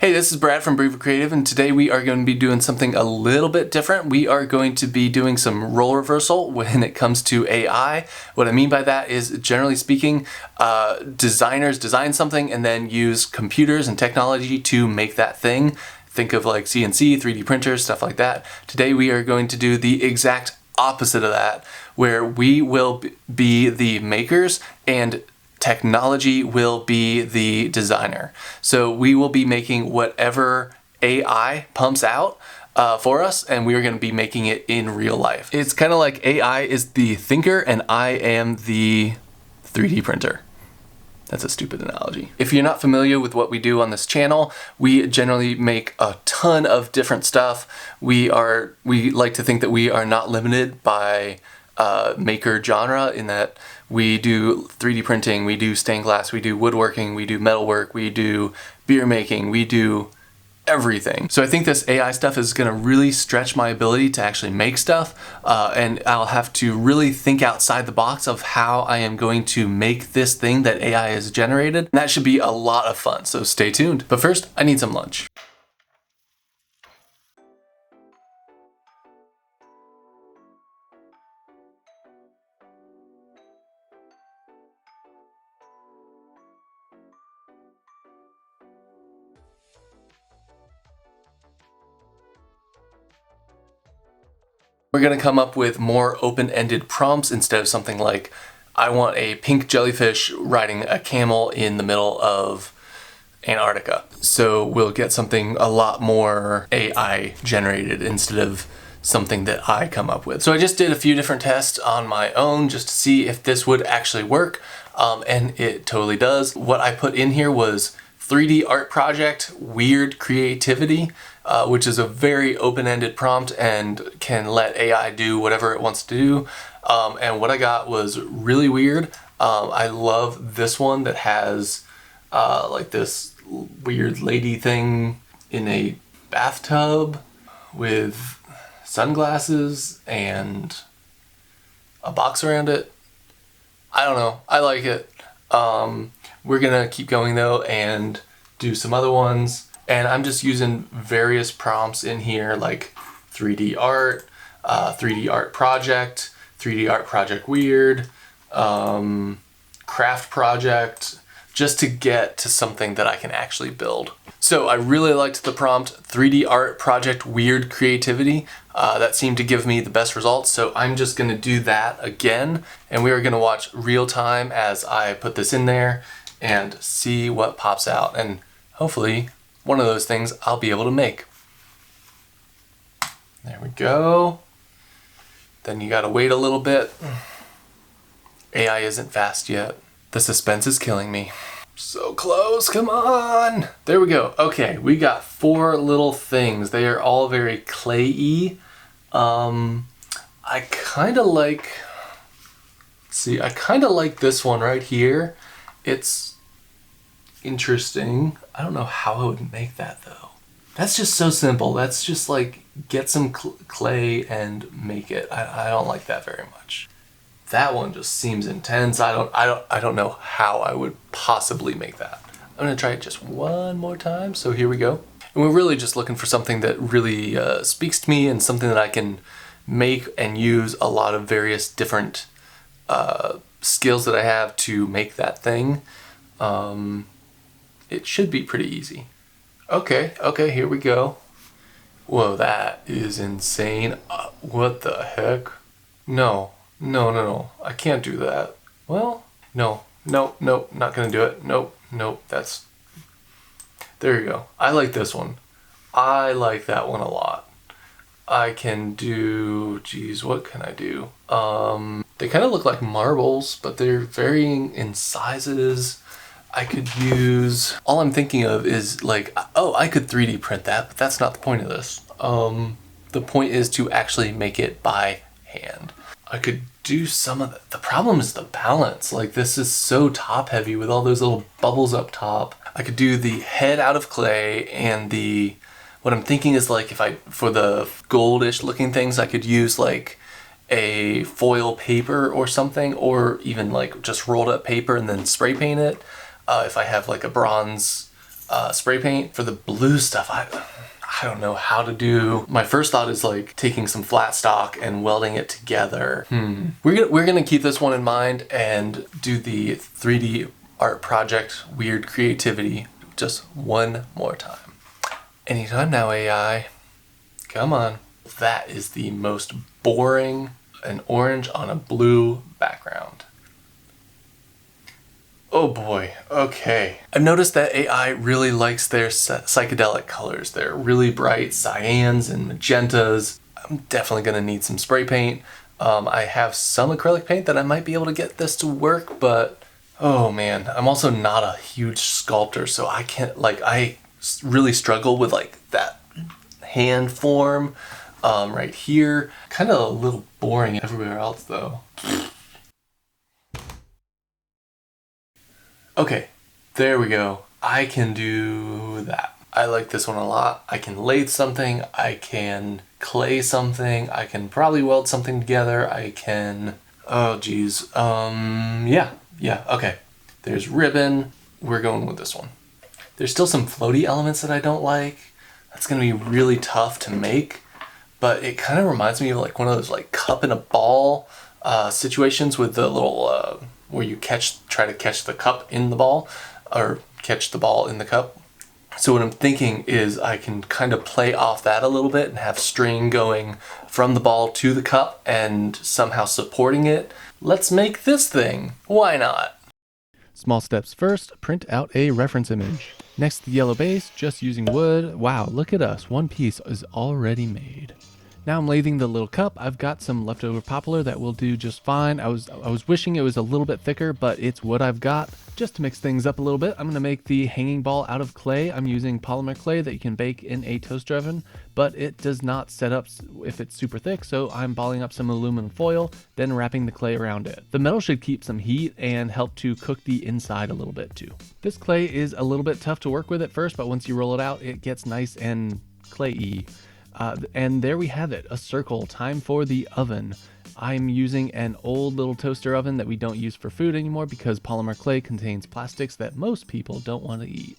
Hey, this is Brad from Brever Creative, and today we are going to be doing something a little bit different. We are going to be doing some role reversal when it comes to AI. What I mean by that is, generally speaking, designers design something and then use computers and technology to make that thing. Think of like CNC, 3D printers, stuff like that. Today we are going to do the exact opposite of that, where we will be the makers and technology will be the designer. So we will be making whatever AI pumps out for us, and we are going to be making it in real life. It's kind of like AI is the thinker and I am the 3D printer. That's a stupid analogy. If you're not familiar with what we do on this channel, we generally make a ton of different stuff. We like to think that we are not limited by maker genre, in that we do 3D printing, we do stained glass, we do woodworking, we do metalwork, we do beer making, we do everything. So I think this AI stuff is going to really stretch my ability to actually make stuff, and I'll have to really think outside the box of how I am going to make this thing that AI has generated. And that should be a lot of fun, so stay tuned. But first, I need some lunch. We're going to come up with more open-ended prompts instead of something like, I want a pink jellyfish riding a camel in the middle of Antarctica. So we'll get something a lot more AI generated instead of something that I come up with. So I just did a few different tests on my own just to see if this would actually work, and it totally does. What I put in here was 3D art project, weird creativity, which is a very open-ended prompt and can let AI do whatever it wants to do. And what I got was really weird. I love this one that has like this weird lady thing in a bathtub with sunglasses and a box around it. I don't know. I like it. We're gonna keep going though and do some other ones. And I'm just using various prompts in here, like 3D art, 3D art project, 3D art project weird, craft project, just to get to something that I can actually build. So I really liked the prompt 3D art project weird creativity. That seemed to give me the best results. So I'm just gonna do that again. And we are gonna watch real time as I put this in there and see what pops out. And hopefully one of those things I'll be able to make. There we go. Then you gotta wait a little bit. AI isn't fast yet. The suspense is killing me. So close, come on. There we go. Okay, we got 4 little things. They are all very clay-y. I kinda like, I kinda like this one right here. It's interesting. I don't know how I would make that though. That's just so simple. That's just like get some clay and make it. I don't like that very much. That one just seems intense. I don't know how I would possibly make that. I'm gonna try it just one more time. So here we go. And we're really just looking for something that really speaks to me and something that I can make and use a lot of various different skills that I have to make that thing. It should be pretty easy. Okay, here we go. Whoa, that is insane. What the heck? No. I can't do that. Well, no, not gonna do it. Nope, there you go. I like this one. I like that one a lot. I can do, geez, what can I do? They kind of look like marbles, but they're varying in sizes. I could use, all I'm thinking of is like, oh, I could 3D print that, but that's not the point of this. The point is to actually make it by hand. I could do some of the problem is the balance. Like, this is so top heavy with all those little bubbles up top. I could do the head out of clay, and what I'm thinking is like, for the goldish looking things, I could use like a foil paper or something, or even like just rolled up paper and then spray paint it. If I have like a bronze spray paint. For the blue stuff, I don't know how to do. My first thought is like taking some flat stock and welding it together. We're gonna keep this one in mind and do the 3D art project weird creativity just one more time. Anytime now, AI. Come on. That is the most boring, an orange on a blue background. Oh boy, okay. I've noticed that AI really likes their psychedelic colors. They're really bright cyans and magentas. I'm definitely gonna need some spray paint. I have some acrylic paint that I might be able to get this to work, but oh man, I'm also not a huge sculptor, so I can't, I really struggle with that hand form right here. Kind of a little boring everywhere else though. Okay, there we go. I can do that. I like this one a lot. I can lathe something, I can clay something, I can probably weld something together, I can, oh geez, yeah, okay. There's ribbon, we're going with this one. There's still some floaty elements that I don't like. That's gonna be really tough to make, but it kind of reminds me of like one of those like cup in a ball situations with the little, where you try to catch the cup in the ball, or catch the ball in the cup. So what I'm thinking is I can kind of play off that a little bit and have string going from the ball to the cup and somehow supporting it. Let's make this thing. Why not? Small steps first, print out a reference image. Next, the yellow base, just using wood. Wow, look at us, one piece is already made. Now I'm lathing the little cup. I've got some leftover poplar that will do just fine. I was wishing it was a little bit thicker, but it's what I've got. Just to mix things up a little bit, I'm gonna make the hanging ball out of clay. I'm using polymer clay that you can bake in a toaster oven, but it does not set up if it's super thick, so I'm balling up some aluminum foil, then wrapping the clay around it. The metal should keep some heat and help to cook the inside a little bit too. This clay is a little bit tough to work with at first, but once you roll it out, it gets nice and clay-y. And there we have it, a circle. Time for the oven. I'm using an old little toaster oven that we don't use for food anymore because polymer clay contains plastics that most people don't want to eat.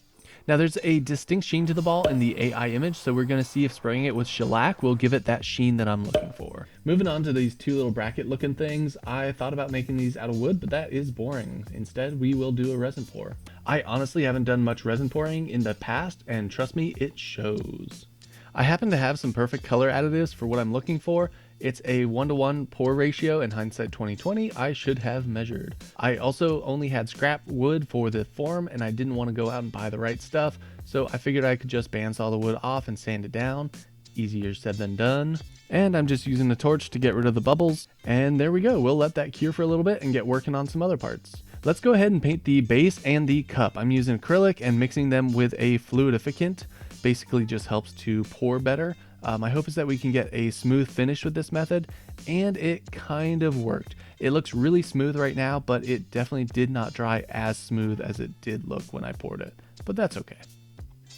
Now there's a distinct sheen to the ball in the AI image, so we're going to see if spraying it with shellac will give it that sheen that I'm looking for. Moving on to these two little bracket looking things, I thought about making these out of wood, but that is boring. Instead, we will do a resin pour. I honestly haven't done much resin pouring in the past, and trust me, it shows. I happen to have some perfect color additives for what I'm looking for. It's a 1-to-1 pour ratio. In hindsight 2020, I should have measured. I also only had scrap wood for the form and I didn't want to go out and buy the right stuff, so I figured I could just bandsaw the wood off and sand it down. Easier said than done. And I'm just using the torch to get rid of the bubbles. And there we go. We'll let that cure for a little bit and get working on some other parts. Let's go ahead and paint the base and the cup. I'm using acrylic and mixing them with a fluidificant. Basically just helps to pour better. My hope is that we can get a smooth finish with this method, and it kind of worked. It looks really smooth right now, but it definitely did not dry as smooth as it did look when I poured it, but that's okay.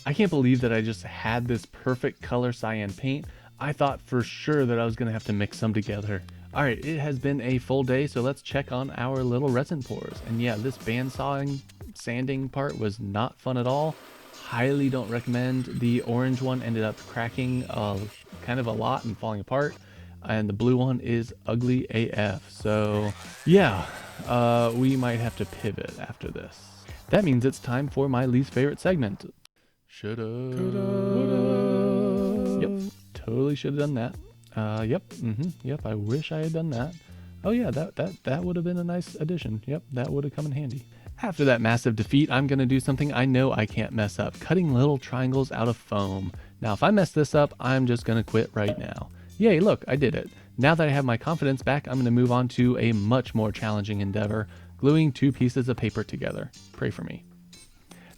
I can't believe that I just had this perfect color cyan paint. I thought for sure that I was gonna have to mix some together. All right, it has been a full day, so let's check on our little resin pours. And yeah, this bandsawing, sanding part was not fun at all. Highly don't recommend. The orange one ended up cracking kind of a lot and falling apart, and the blue one is ugly AF. So yeah, we might have to pivot after this. That means it's time for my least favorite segment. Shoulda. Yep, totally should have done that. Yep, I wish I had done that. Oh yeah, that would have been a nice addition. Yep, that would have come in handy. After that massive defeat, I'm going to do something I know I can't mess up, cutting little triangles out of foam. Now, if I mess this up, I'm just going to quit right now. Yay, look, I did it. Now that I have my confidence back, I'm going to move on to a much more challenging endeavor, gluing two pieces of paper together. Pray for me.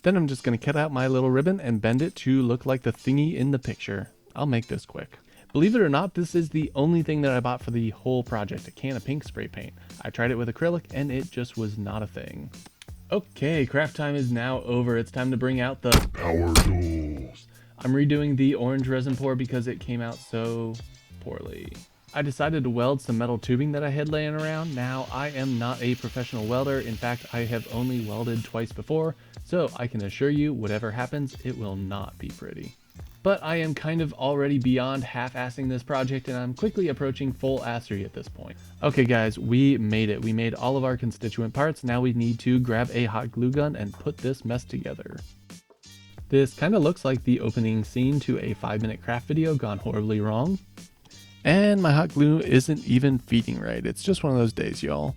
Then I'm just going to cut out my little ribbon and bend it to look like the thingy in the picture. I'll make this quick. Believe it or not, this is the only thing that I bought for the whole project, a can of pink spray paint. I tried it with acrylic and it just was not a thing. Okay, craft time is now over. It's time to bring out the power tools. I'm redoing the orange resin pour because it came out so poorly. I decided to weld some metal tubing that I had laying around. Now, I am not a professional welder. In fact, I have only welded twice before, so I can assure you, whatever happens, it will not be pretty. But I am kind of already beyond half-assing this project, and I'm quickly approaching full assery at this point. Okay guys, we made it. We made all of our constituent parts. Now we need to grab a hot glue gun and put this mess together. This kind of looks like the opening scene to a 5-minute craft video gone horribly wrong. And my hot glue isn't even feeding right. It's just one of those days, y'all.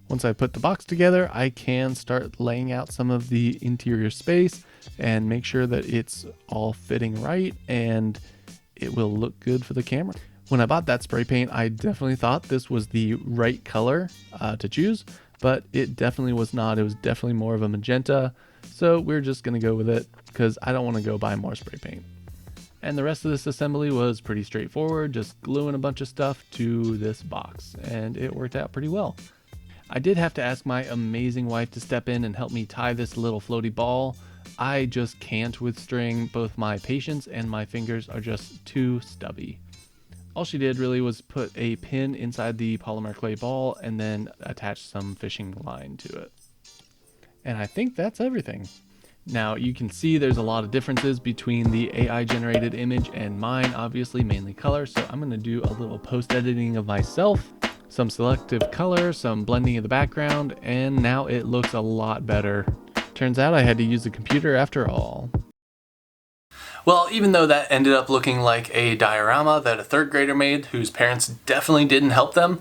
Once I put the box together, I can start laying out some of the interior space and make sure that it's all fitting right and it will look good for the camera. When I bought that spray paint, I definitely thought this was the right color to choose, but it definitely was not. It was definitely more of a magenta, so we're just gonna go with it because I don't want to go buy more spray paint. And the rest of this assembly was pretty straightforward, just gluing a bunch of stuff to this box, and it worked out pretty well. I did have to ask my amazing wife to step in and help me tie this little floaty ball. I just can't with string. Both my patience and my fingers are just too stubby. All she did really was put a pin inside the polymer clay ball and then attach some fishing line to it. And I think that's everything. Now you can see there's a lot of differences between the AI generated image and mine, obviously mainly color, so I'm going to do a little post editing of myself, some selective color, some blending of the background, and now it looks a lot better. Turns out I had to use the computer after all. Well, even though that ended up looking like a diorama that a third grader made whose parents definitely didn't help them,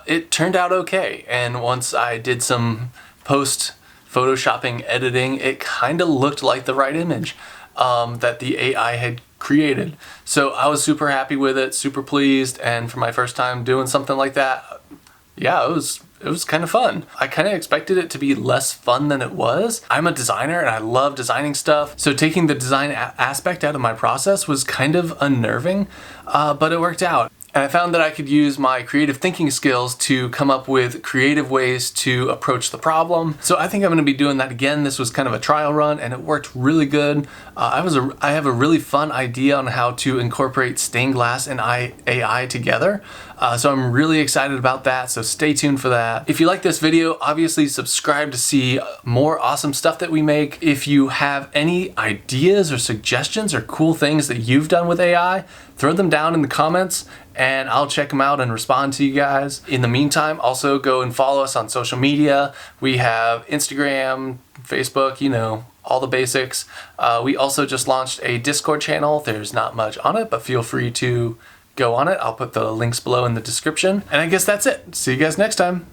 it turned out okay. And once I did some post photoshopping editing, it kind of looked like the right image that the AI had created. So I was super happy with it, super pleased, and for my first time doing something like that, yeah, it was kind of fun. I kind of expected it to be less fun than it was. I'm a designer and I love designing stuff, so taking the design aspect out of my process was kind of unnerving, but it worked out. And I found that I could use my creative thinking skills to come up with creative ways to approach the problem. So I think I'm going to be doing that again. This was kind of a trial run and it worked really good. I have a really fun idea on how to incorporate stained glass and AI together. So I'm really excited about that. So stay tuned for that. If you like this video, obviously subscribe to see more awesome stuff that we make. If you have any ideas or suggestions or cool things that you've done with AI, throw them down in the comments and I'll check them out and respond to you guys. In the meantime, also go and follow us on social media. We have Instagram, Facebook, you know, all the basics. We also just launched a Discord channel. There's not much on it, but feel free to go on it. I'll put the links below in the description. And I guess that's it. See you guys next time.